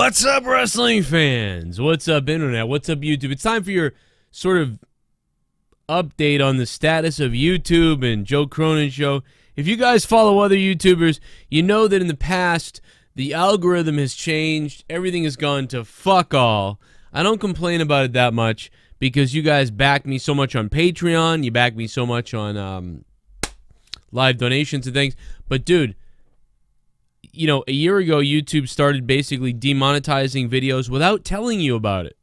What's up, wrestling fans? What's up, internet? What's up, YouTube? It's time for your sort of update on the status of YouTube and Joe Cronin Show. If you guys follow other YouTubers, you know that in the past, the algorithm has changed. Everything has gone to fuck all. I don't complain about it that much because you guys back me so much on Patreon. You back me so much on live donations and things. But, dude, you know, a year ago, YouTube started basically demonetizing videos without telling you about it.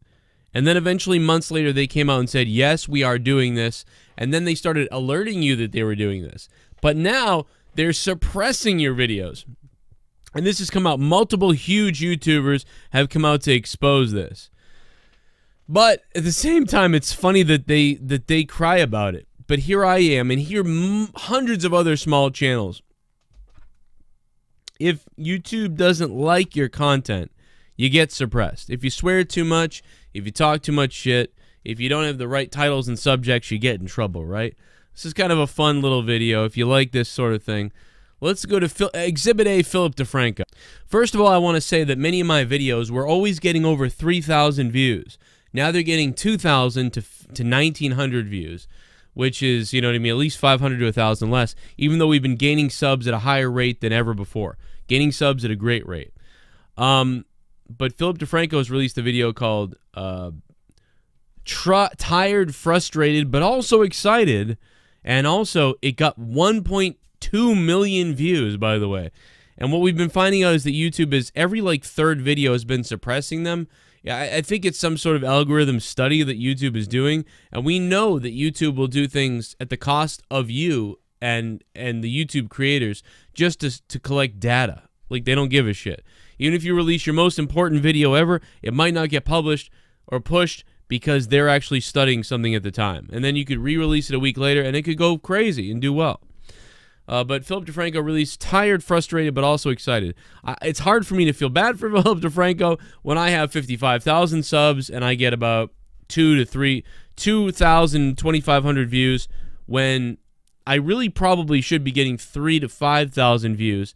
And then eventually, months later, they came out and said, yes, we are doing this. And then they started alerting you that they were doing this. But now, they're suppressing your videos. And this has come out. Multiple huge YouTubers have come out to expose this. But at the same time, it's funny that they cry about it. But here I am, and here hundreds of other small channels. If YouTube doesn't like your content, you get suppressed. If you swear too much, if you talk too much shit, if you don't have the right titles and subjects, you get in trouble, right? This is kind of a fun little video if you like this sort of thing. Let's go to Exhibit A, Philip DeFranco. First of all, I want to say that many of my videos were always getting over 3,000 views. Now they're getting 2,000 to 1,900 views, which is, you know what I mean, at least 500 to 1,000 less, even though we've been gaining subs at a higher rate than ever before. Gaining subs at a great rate. But Philip DeFranco has released a video called Tired, Frustrated, but also Excited. And also, it got 1.2 million views, by the way. And what we've been finding out is that YouTube is, every like third video has been suppressing them. Yeah, I think it's some sort of algorithm study that YouTube is doing. And we know that YouTube will do things at the cost of you and the YouTube creators just to collect data. Like, they don't give a shit. Even if you release your most important video ever, it might not get published or pushed because they're actually studying something at the time. And then you could re-release it a week later and it could go crazy and do well. But Philip DeFranco released Tired, Frustrated, but also Excited. It's hard for me to feel bad for Philip DeFranco when I have 55,000 subs and I get about 2,000, 2,500 views, when I really probably should be getting 3,000 to 5,000 views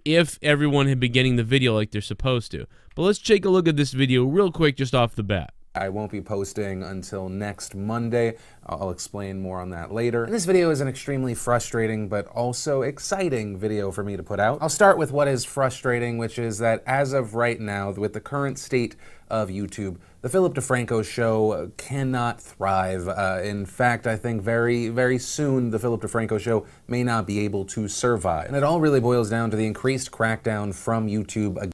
if everyone had been getting the video like they're supposed to. But let's take a look at this video real quick just off the bat. I won't be posting until next Monday. I'll explain more on that later. And this video is an extremely frustrating but also exciting video for me to put out. I'll start with what is frustrating, which is that as of right now, with the current state of YouTube, the Philip DeFranco Show cannot thrive. In fact, I think very, very soon the Philip DeFranco Show may not be able to survive. And it all really boils down to the increased crackdown from YouTube.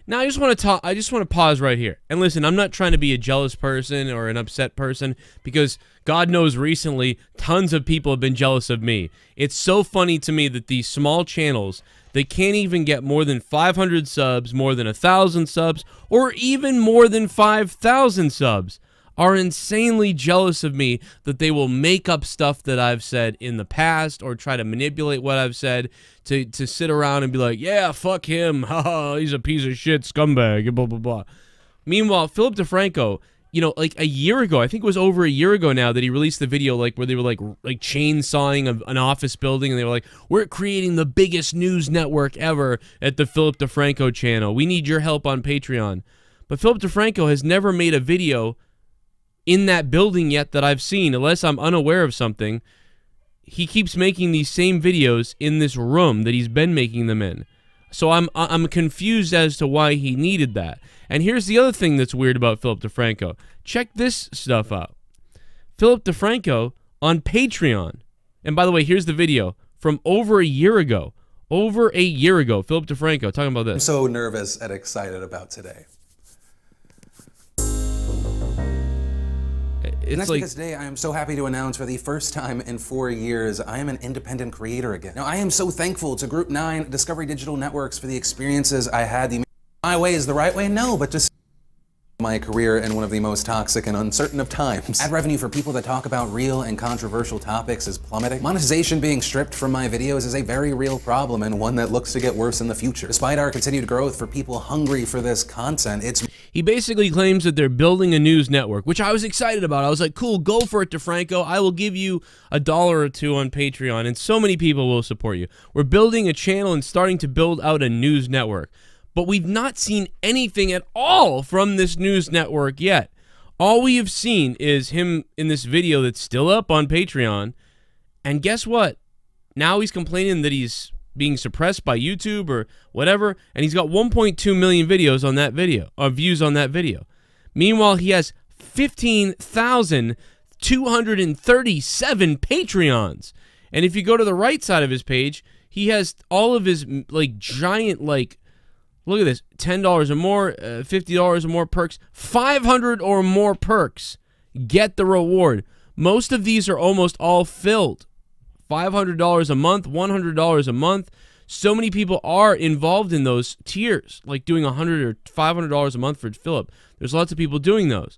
Now, I just want to pause right here. And listen, I'm not trying to be a jealous person or an upset person, because God knows recently tons of people have been jealous of me. It's so funny to me that these small channels, they can't even get more than 500 subs, more than 1,000 subs, or even more than 5,000 subs, are insanely jealous of me that they will make up stuff that I've said in the past or try to manipulate what I've said to sit around and be like, yeah, fuck him, haha, he's a piece of shit scumbag, blah, blah, blah. Meanwhile, Philip DeFranco, you know, like a year ago, I think it was over a year ago now, that he released the video like where they were like chainsawing an office building, and they were like, we're creating the biggest news network ever at the Philip DeFranco channel. We need your help on Patreon. But Philip DeFranco has never made a video in that building yet that I've seen, unless I'm unaware of something. He keeps making these same videos in this room that he's been making them in. So I'm confused as to why he needed that. And here's the other thing that's weird about Philip DeFranco. Check this stuff out. Philip DeFranco on Patreon. And by the way, here's the video from over a year ago. Over a year ago, Philip DeFranco talking about this. I'm so nervous and excited about today. And that's because today I am so happy to announce, for the first time in 4 years, I am an independent creator again. Now, I am so thankful to Group 9 Discovery Digital Networks for the experiences I had. My way is the right way? No, but just my career in one of the most toxic and uncertain of times. Ad revenue for people that talk about real and controversial topics is plummeting. Monetization being stripped from my videos is a very real problem, and one that looks to get worse in the future. Despite our continued growth, for people hungry for this content, he basically claims that they're building a news network, which I was excited about. I was like, cool, go for it, DeFranco. I will give you $1 or $2 on Patreon, and so many people will support you. We're building a channel and starting to build out a news network. But we've not seen anything at all from this news network yet. All we have seen is him in this video that's still up on Patreon. And guess what? Now he's complaining that he's being suppressed by YouTube or whatever, and he's got 1.2 million videos on that video, or views on that video. Meanwhile, he has 15,237 Patreons. And if you go to the right side of his page, he has all of his like giant, like, look at this, $10 or more, $50 or more perks, 500 or more perks. Get the reward. Most of these are almost all filled. $500 a month, $100 a month. So many people are involved in those tiers, like doing $100 or $500 a month for Philip. There's lots of people doing those.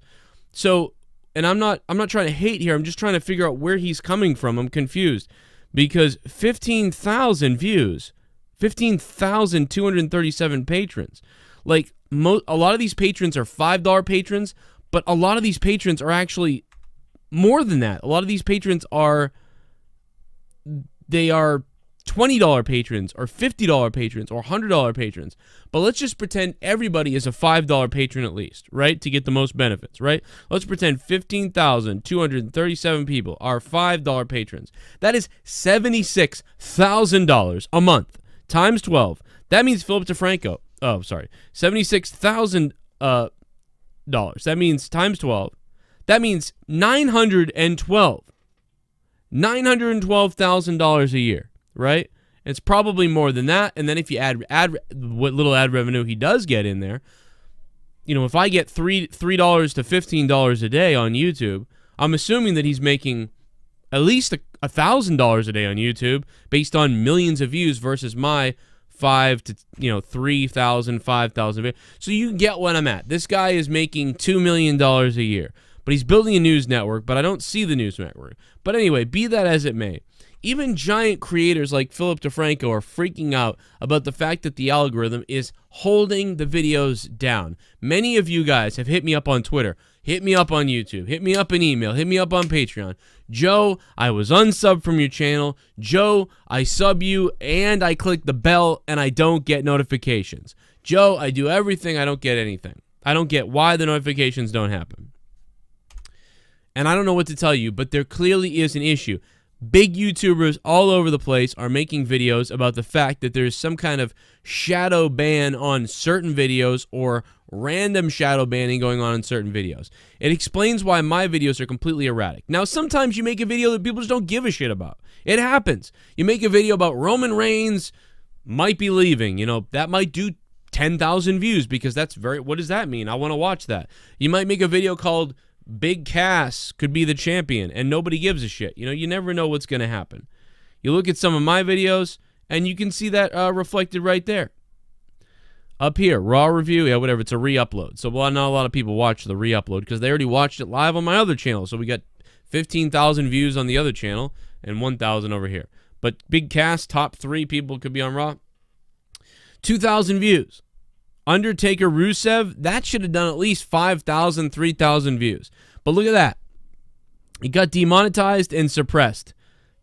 So, and I'm not trying to hate here. I'm just trying to figure out where he's coming from. I'm confused because 15,000 views, 15,237 patrons. Like a lot of these patrons are $5 patrons, but a lot of these patrons are actually more than that. A lot of these patrons are $20 patrons or $50 patrons or $100 patrons. But let's just pretend everybody is a $5 patron at least, right? To get the most benefits, right? Let's pretend 15,237 people are $5 patrons. That is $76,000 a month times 12. That means Philip DeFranco. Oh, sorry. $76,000 dollars. That means times 12. That means $912,000 a year, right? It's probably more than that. And then if you add what little ad revenue he does get in there, you know, if I get $3 to $15 a day on YouTube, I'm assuming that he's making at least $1,000 a day on YouTube based on millions of views versus my 5 to 3,000, 5,000. So you get what I'm at. This guy is making $2 million a year. But he's building a news network, but I don't see the news network. But anyway, be that as it may, even giant creators like Philip DeFranco are freaking out about the fact that the algorithm is holding the videos down. Many of you guys have hit me up on Twitter, hit me up on YouTube, hit me up in email, hit me up on Patreon. Joe, I was unsubbed from your channel. Joe, I sub you and I click the bell and I don't get notifications. Joe, I do everything, I don't get anything. I don't get why the notifications don't happen. And I don't know what to tell you, but there clearly is an issue. Big YouTubers all over the place are making videos about the fact that there's some kind of shadow ban on certain videos or random shadow banning going on in certain videos. It explains why my videos are completely erratic. Now, sometimes you make a video that people just don't give a shit about. It happens. You make a video about Roman Reigns might be leaving. You know, that might do 10,000 views because that's very... What does that mean? I want to watch that. You might make a video called Big Cass could be the champion and nobody gives a shit. You know, you never know what's going to happen. You look at some of my videos and you can see that reflected right there. Up here, raw review, yeah, whatever, it's a re-upload. So well, not a lot of people watch the re-upload because they already watched it live on my other channel. So we got 15,000 views on the other channel and 1,000 over here. But Big Cass, top 3 people could be on Raw. 2,000 views. Undertaker Rusev, that should have done at least 5,000, 3,000 views. But look at that. It got demonetized and suppressed.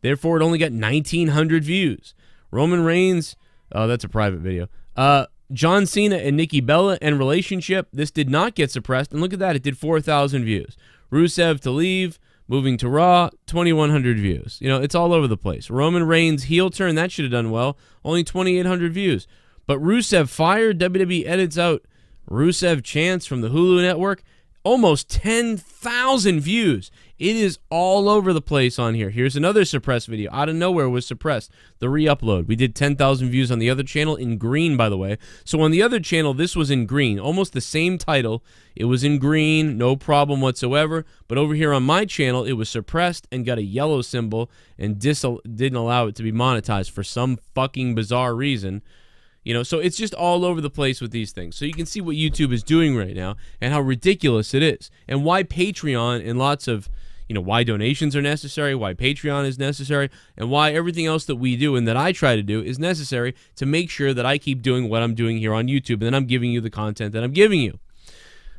Therefore, it only got 1,900 views. Roman Reigns, oh, that's a private video. John Cena and Nikki Bella and relationship, this did not get suppressed. And look at that, it did 4,000 views. Rusev to leave, moving to Raw, 2,100 views. You know, it's all over the place. Roman Reigns heel turn, that should have done well. Only 2,800 views. But Rusev fired, WWE edits out Rusev chants from the Hulu network. Almost 10,000 views. It is all over the place on here. Here's another suppressed video. Out of nowhere was suppressed. The re-upload. We did 10,000 views on the other channel in green, by the way. So on the other channel, this was in green. Almost the same title. It was in green. No problem whatsoever. But over here on my channel, it was suppressed and got a yellow symbol and didn't allow it to be monetized for some fucking bizarre reason. You know, so it's just all over the place with these things. So you can see what YouTube is doing right now and how ridiculous it is and why Patreon and lots of, you know, why donations are necessary, why Patreon is necessary, and why everything else that we do and that I try to do is necessary to make sure that I keep doing what I'm doing here on YouTube and then I'm giving you the content that I'm giving you.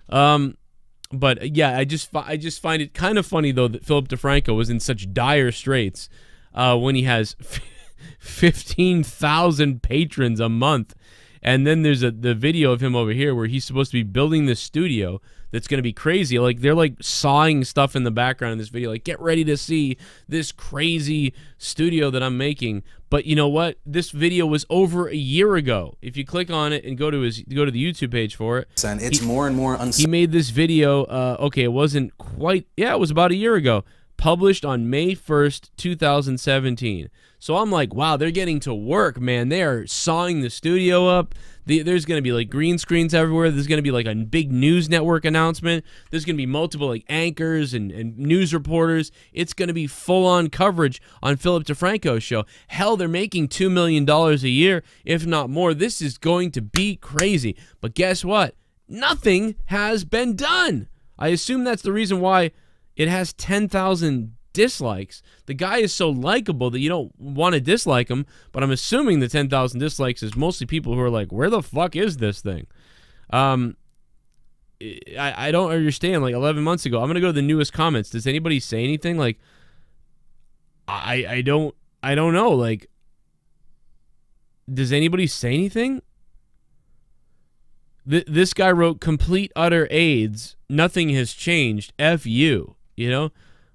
But yeah, I just find it kind of funny though that Philip DeFranco was in such dire straits when he has 15,000 patrons a month And then there's the video of him over here where he's supposed to be building this studio that's going to be crazy. Like, they're like sawing stuff in the background in this video. Like, get ready to see this crazy studio that I'm making. But you know what? This video was over a year ago. If you click on it and go to the YouTube page for it, and it's more and more he made this video. Okay, it wasn't quite. Yeah, it was about a year ago. Published on May 1st, 2017. So I'm like, wow, they're getting to work, man. They are sawing the studio up. There's going to be like green screens everywhere. There's going to be like a big news network announcement. There's going to be multiple like anchors and news reporters. It's going to be full-on coverage on Philip DeFranco's show. Hell, they're making $2 million a year, if not more. This is going to be crazy. But guess what? Nothing has been done. I assume that's the reason why it has 10,000 dislikes. The guy is so likable that you don't want to dislike him, but I'm assuming the 10,000 dislikes is mostly people who are like, where the fuck is this thing? I don't understand. Like 11 months ago, I'm going to go to the newest comments. Does anybody say anything? Like, I don't know. Like, does anybody say anything? This guy wrote, complete utter AIDS. Nothing has changed. F you. You know,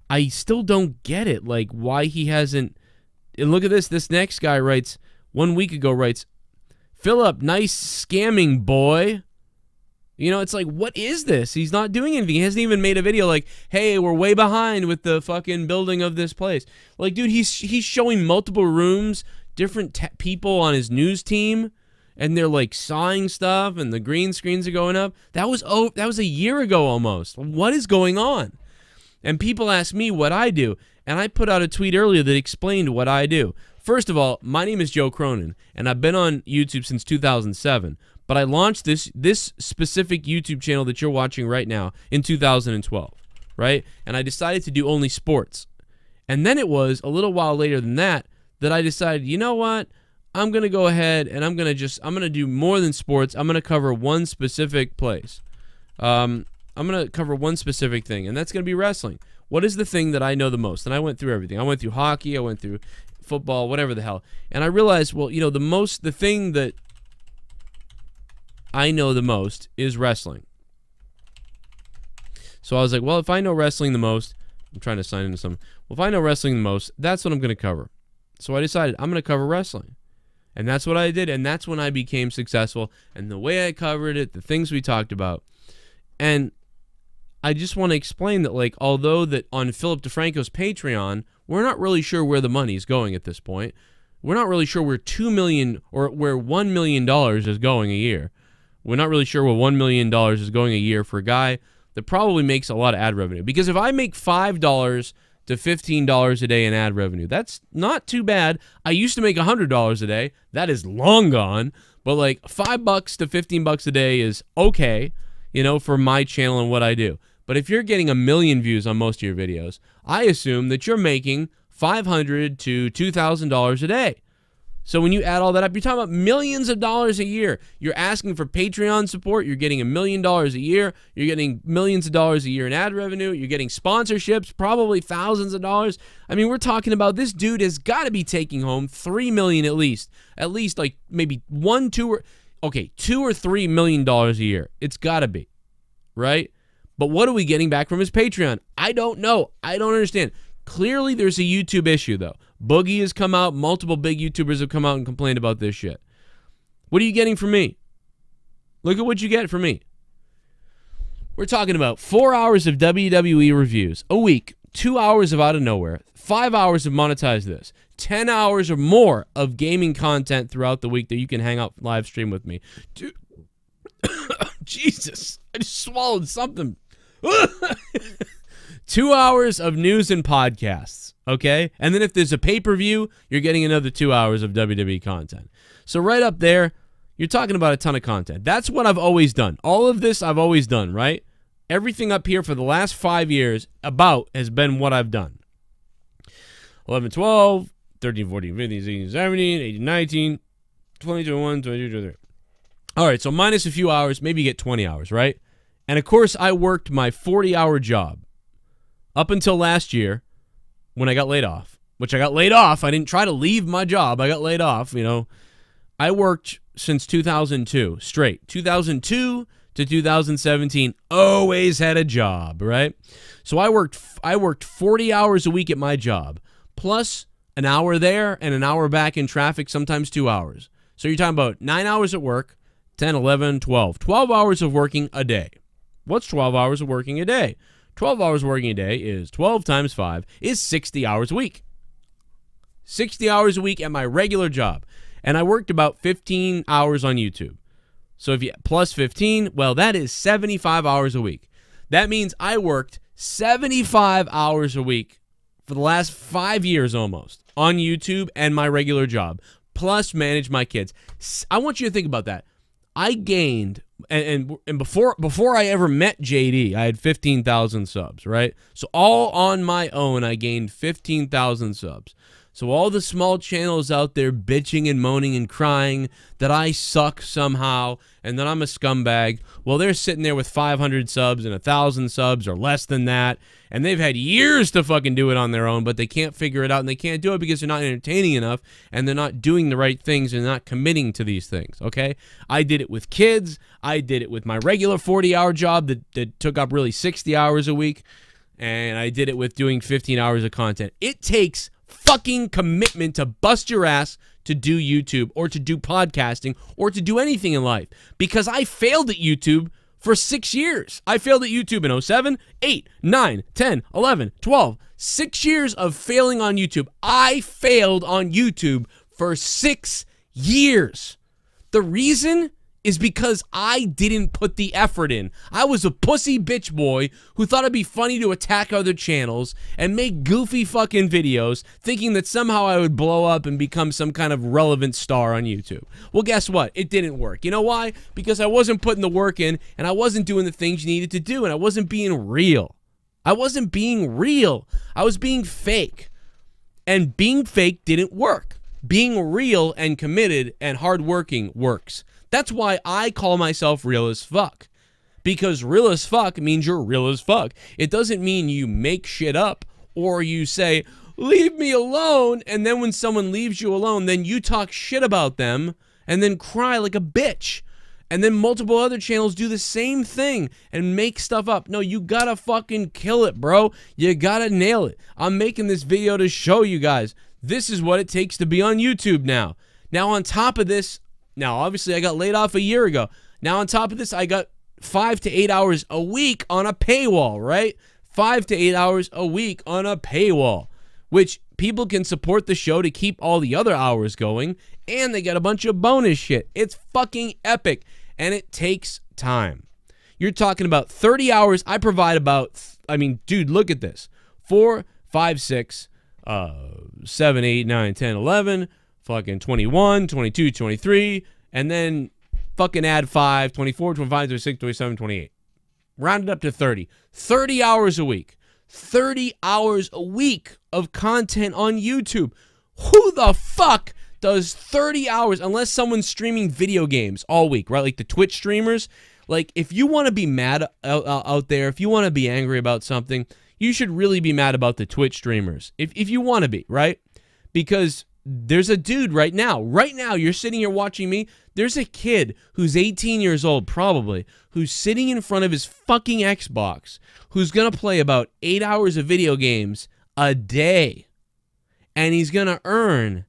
I still don't get it. Like, why he hasn't. And look at this. This next guy writes, 1 week ago, writes, Philip, nice scamming, boy. You know, it's like, what is this? He's not doing anything. He hasn't even made a video like, hey, we're way behind with the fucking building of this place. Like, dude, he's showing multiple rooms, different people on his news team, and they're like sawing stuff, and the green screens are going up. That was a year ago almost. What is going on? And people ask me what I do, and I put out a tweet earlier that explained what I do. First of all, my name is Joe Cronin, and I've been on YouTube since 2007, but I launched this specific YouTube channel that you're watching right now in 2012, right? And I decided to do only sports. And then it was a little while later than that I decided, you know what? I'm going to go ahead and I'm going to do more than sports. I'm going to cover one specific place. I'm going to cover one specific thing, and that's going to be wrestling. What is the thing that I know the most? And I went through everything. I went through hockey. I went through football, whatever the hell. And I realized, well, you know, the thing that I know the most is wrestling. So I was like, well, if I know wrestling the most, I'm trying to sign into something. Well, if I know wrestling the most, that's what I'm going to cover. So I decided I'm going to cover wrestling. And that's what I did, and that's when I became successful. And the way I covered it, the things we talked about. And I just want to explain that, like, although that on Philip DeFranco's Patreon, we're not really sure where the money's going at this point. We're not really sure where $2 million or where $1 million is going a year. We're not really sure where $1 million is going a year for a guy that probably makes a lot of ad revenue. Because if I make $5 to $15 a day in ad revenue, that's not too bad. I used to make $100 a day. That is long gone. But like $5 to $15 a day is okay, you know, for my channel and what I do. But if you're getting 1 million views on most of your videos, I assume that you're making $500 to $2,000 a day. So when you add all that up, you're talking about millions of dollars a year. You're asking for Patreon support. You're getting $1 million a year. You're getting millions of dollars a year in ad revenue. You're getting sponsorships, probably thousands of dollars. I mean, we're talking about this dude has got to be taking home $3 million at least. At least like maybe $2 or $3 million a year. It's got to be, right? But what are we getting back from his Patreon? I don't know. I don't understand. Clearly, there's a YouTube issue, though. Boogie has come out. Multiple big YouTubers have come out and complained about this shit. What are you getting from me? Look at what you get from me. We're talking about 4 hours of WWE reviews a week, 2 hours of Out of Nowhere, 5 hours of Monetize This, 10 hours or more of gaming content throughout the week that you can hang out live stream with me. Dude. Jesus, I just swallowed something. 2 hours of news and podcasts, okay? And then if there's a pay-per-view, you're getting another 2 hours of WWE content. So right up there, you're talking about a ton of content. That's what I've always done. All of this I've always done, right? Everything up here for the last 5 years has been what I've done. 11, 12, 13, 14, 15, 16, 17, 18, 19, 20, 21, 22, 23. All right, so minus a few hours, maybe you get 20 hours, right? And, of course, I worked my 40-hour job up until last year when I got laid off, which I got laid off. I didn't try to leave my job. I got laid off, you know. I worked since 2002, straight. 2002 to 2017, always had a job, right? So I worked 40 hours a week at my job, plus an hour there and an hour back in traffic, sometimes 2 hours. So you're talking about 9 hours at work, 10, 11, 12. 12 hours of working a day. What's 12 hours of working a day? 12 hours working a day is 12 times 5 is 60 hours a week. 60 hours a week at my regular job. And I worked about 15 hours on YouTube. So if you plus 15, well, that is 75 hours a week. That means I worked 75 hours a week for the last 5 years almost on YouTube and my regular job, plus manage my kids. I want you to think about that. I gained, and before I ever met JD, I had 15,000 subs, right? So all on my own, I gained 15,000 subs. So all the small channels out there bitching and moaning and crying that I suck somehow and that I'm a scumbag, well, they're sitting there with 500 subs and 1,000 subs or less than that, and they've had years to fucking do it on their own, but they can't figure it out, and they can't do it because they're not entertaining enough, and they're not doing the right things and not committing to these things, okay? I did it with kids. I did it with my regular 40-hour job that took up really 60 hours a week, and I did it with doing 15 hours of content. It takes fucking commitment to bust your ass to do YouTube or to do podcasting or to do anything in life, because I failed at YouTube for 6 years. I failed at YouTube in 07, 8, 9, 10, 11, 12. 6 years of failing on YouTube. I failed on YouTube for 6 years. The reason is because I didn't put the effort in. I was a pussy bitch boy who thought it'd be funny to attack other channels and make goofy fucking videos, thinking that somehow I would blow up and become some kind of relevant star on YouTube. Well, guess what? It didn't work. You know why? Because I wasn't putting the work in, and I wasn't doing the things you needed to do, and I wasn't being real. I wasn't being real. I was being fake. And being fake didn't work. Being real and committed and hardworking works. That's why I call myself real as fuck. Because real as fuck means you're real as fuck. It doesn't mean you make shit up or you say, leave me alone, and then when someone leaves you alone, then you talk shit about them and then cry like a bitch. And then multiple other channels do the same thing and make stuff up. No, you gotta fucking kill it, bro. You gotta nail it. I'm making this video to show you guys this is what it takes to be on YouTube now. Now, on top of this, now, obviously, I got laid off a year ago. Now, on top of this, I got 5 to 8 hours a week on a paywall, right? 5 to 8 hours a week on a paywall, which people can support the show to keep all the other hours going, and they get a bunch of bonus shit. It's fucking epic, and it takes time. You're talking about 30 hours. I provide about, I mean, dude, look at this. 4, 5, 6, 7, 8, 9, 10, 11, fucking 21, 22, 23, and then fucking add 5, 24, 25, 26, 27, 28. Round it up to 30. 30 hours a week. 30 hours a week of content on YouTube. Who the fuck does 30 hours, unless someone's streaming video games all week, right? Like the Twitch streamers. Like, if you want to be mad out there, if you want to be angry about something, you should really be mad about the Twitch streamers. If you want to be, right? Because there's a dude right now, you're sitting here watching me. There's a kid who's 18 years old, probably, who's sitting in front of his fucking Xbox, who's going to play about 8 hours of video games a day. And he's going to earn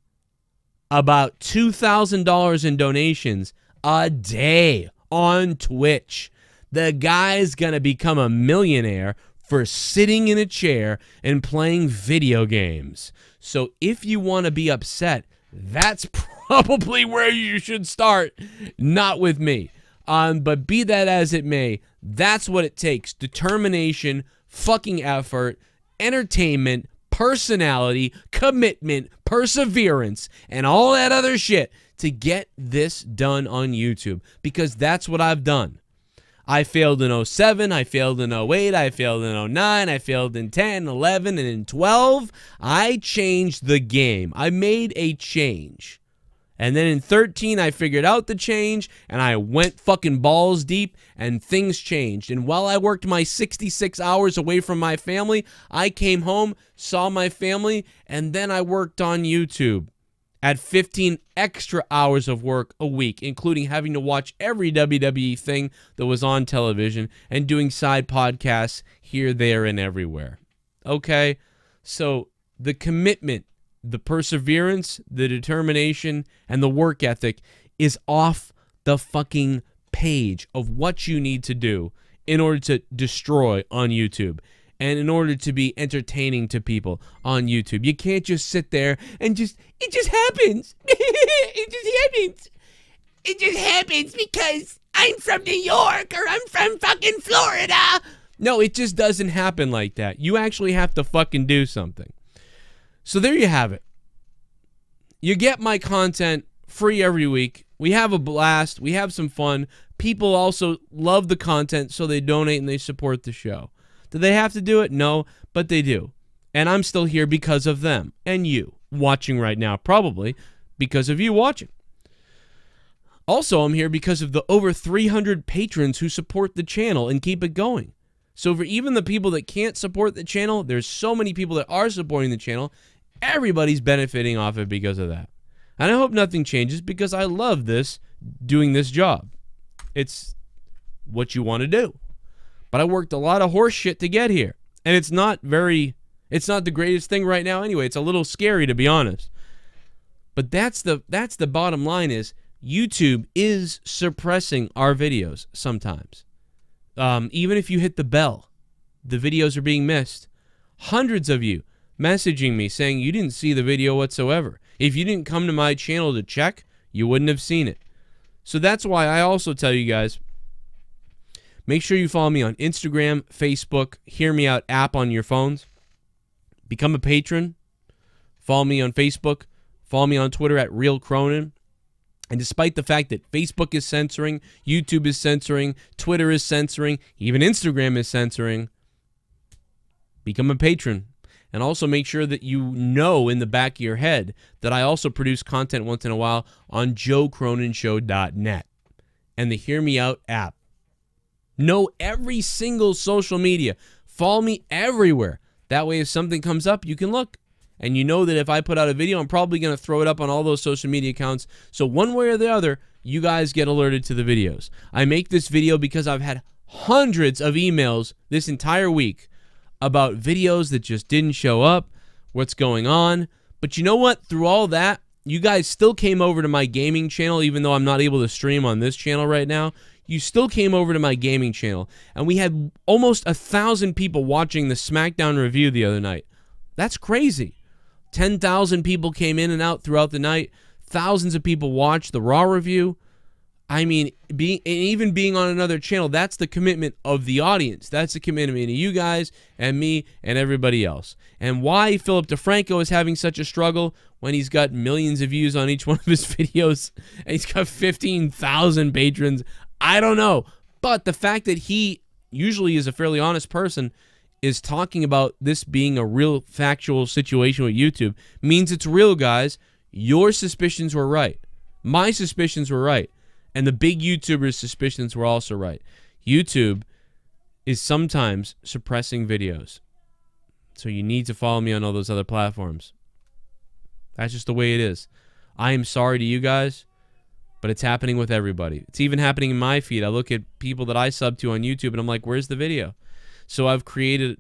about $2,000 in donations a day on Twitch. The guy's going to become a millionaire for sitting in a chair and playing video games. So if you want to be upset, that's probably where you should start, not with me. But be that as it may, that's what it takes. Determination, fucking effort, entertainment, personality, commitment, perseverance, and all that other shit to get this done on YouTube. Because that's what I've done. I failed in 07, I failed in 08, I failed in 09, I failed in 10, 11, and in 12. I changed the game. I made a change. And then in 13, I figured out the change, and I went fucking balls deep, and things changed. And while I worked my 66 hours away from my family, I came home, saw my family, and then I worked on YouTube. Add 15 extra hours of work a week, including having to watch every WWE thing that was on television and doing side podcasts here, there, and everywhere. Okay? So the commitment, the perseverance, the determination, and the work ethic is off the fucking page of what you need to do in order to destroy on YouTube and in order to be entertaining to people on YouTube. You can't just sit there and it just happens. It just happens. It just happens because I'm from New York or I'm from fucking Florida. No, it just doesn't happen like that. You actually have to fucking do something. So there you have it. You get my content free every week. We have a blast. We have some fun. People also love the content, so they donate and they support the show. Do they have to do it? No, but they do. And I'm still here because of them and you watching right now, probably because of you watching. Also, I'm here because of the over 300 patrons who support the channel and keep it going. So for even the people that can't support the channel, there's so many people that are supporting the channel. Everybody's benefiting off it because of that. And I hope nothing changes because I love this, doing this job. It's what you want to do. But I worked a lot of horse shit to get here. And it's not the greatest thing right now anyway. It's a little scary, to be honest. But that's the bottom line is YouTube is suppressing our videos sometimes. Even if you hit the bell, the videos are being missed. Hundreds of you messaging me saying you didn't see the video whatsoever. If you didn't come to my channel to check, you wouldn't have seen it. So that's why I also tell you guys, make sure you follow me on Instagram, Facebook, Hear Me Out app on your phones. Become a patron. Follow me on Facebook. Follow me on Twitter at Real Cronin. And despite the fact that Facebook is censoring, YouTube is censoring, Twitter is censoring, even Instagram is censoring, become a patron. And also make sure that you know in the back of your head that I also produce content once in a while on JoeCroninShow.net and the Hear Me Out app. Know every single social media. Follow me everywhere. That way if something comes up, you can look. And you know that if I put out a video, I'm probably going to throw it up on all those social media accounts. So one way or the other, you guys get alerted to the videos. I make this video because I've had hundreds of emails this entire week about videos that just didn't show up, what's going on. But you know what? Through all that, you guys still came over to my gaming channel, even though I'm not able to stream on this channel right now. You still came over to my gaming channel. And we had almost 1,000 people watching the SmackDown review the other night. That's crazy. 10,000 people came in and out throughout the night. Thousands of people watched the Raw review. I mean, even being on another channel, that's the commitment of the audience. That's the commitment to you guys and me and everybody else. And why Philip DeFranco is having such a struggle when he's got millions of views on each one of his videos and he's got 15,000 patrons, I don't know. But the fact that he usually is a fairly honest person is talking about this being a real factual situation with YouTube means it's real, guys. Your suspicions were right. My suspicions were right. And the big YouTubers' suspicions were also right. YouTube is sometimes suppressing videos. So you need to follow me on all those other platforms. That's just the way it is. I am sorry to you guys, but it's happening with everybody. It's even happening in my feed. I look at people that I sub to on YouTube and I'm like, where's the video? So I've created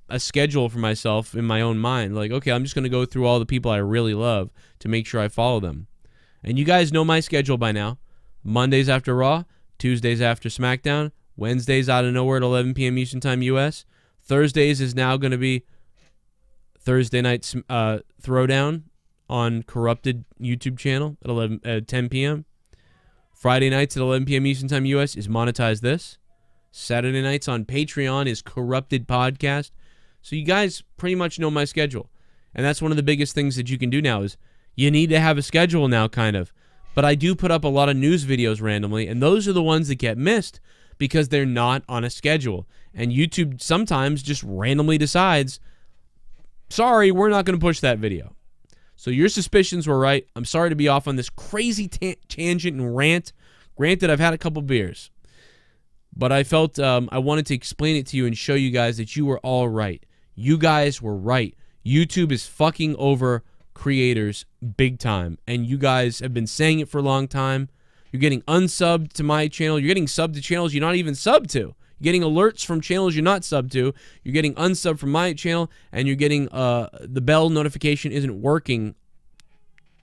a schedule for myself in my own mind. Like, okay, I'm just going to go through all the people I really love to make sure I follow them. And you guys know my schedule by now. Mondays after Raw, Tuesdays after SmackDown, Wednesdays out of nowhere at 11 p.m. Eastern Time U.S. Thursdays is now going to be Thursday night Throwdown on Corrupted YouTube channel at 10 p.m. Friday nights at 11 p.m. Eastern Time U.S. is Monetize This. Saturday nights on Patreon is Corrupted Podcast. So you guys pretty much know my schedule. And that's one of the biggest things that you can do now is you need to have a schedule now, kind of. But I do put up a lot of news videos randomly, and those are the ones that get missed because they're not on a schedule. And YouTube sometimes just randomly decides, sorry, we're not going to push that video. So your suspicions were right. I'm sorry to be off on this crazy tangent and rant. Granted, I've had a couple beers. But I felt I wanted to explain it to you and show you guys that you were all right. You guys were right. YouTube is fucking over creators big time, and you guys have been saying it for a long time. You're getting unsubbed to my channel. You're getting subbed to channels you're not even subbed to. You're getting alerts from channels you're not subbed to. You're getting unsubbed from my channel, and you're getting the bell notification isn't working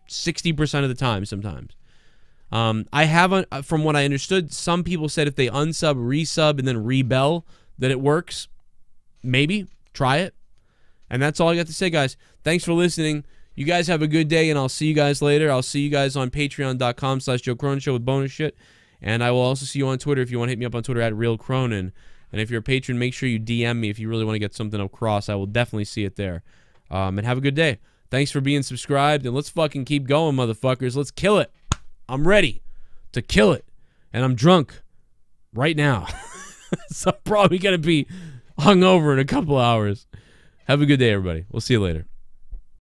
60% of the time sometimes. I haven't, from what I understood, some people said if they unsub, resub, and then rebell, that it works. Maybe. Try it. And that's all I got to say, guys. Thanks for listening. You guys have a good day, and I'll see you guys later. I'll see you guys on patreon.com/Joe Cronin Show with bonus shit. And I will also see you on Twitter if you want to hit me up on Twitter at RealCronin. And if you're a patron, make sure you DM me if you really want to get something across. I will definitely see it there. And have a good day. Thanks for being subscribed, and let's fucking keep going, motherfuckers. Let's kill it. I'm ready to kill it. And I'm drunk right now. So I'm probably going to be hungover in a couple hours. Have a good day, everybody. We'll see you later.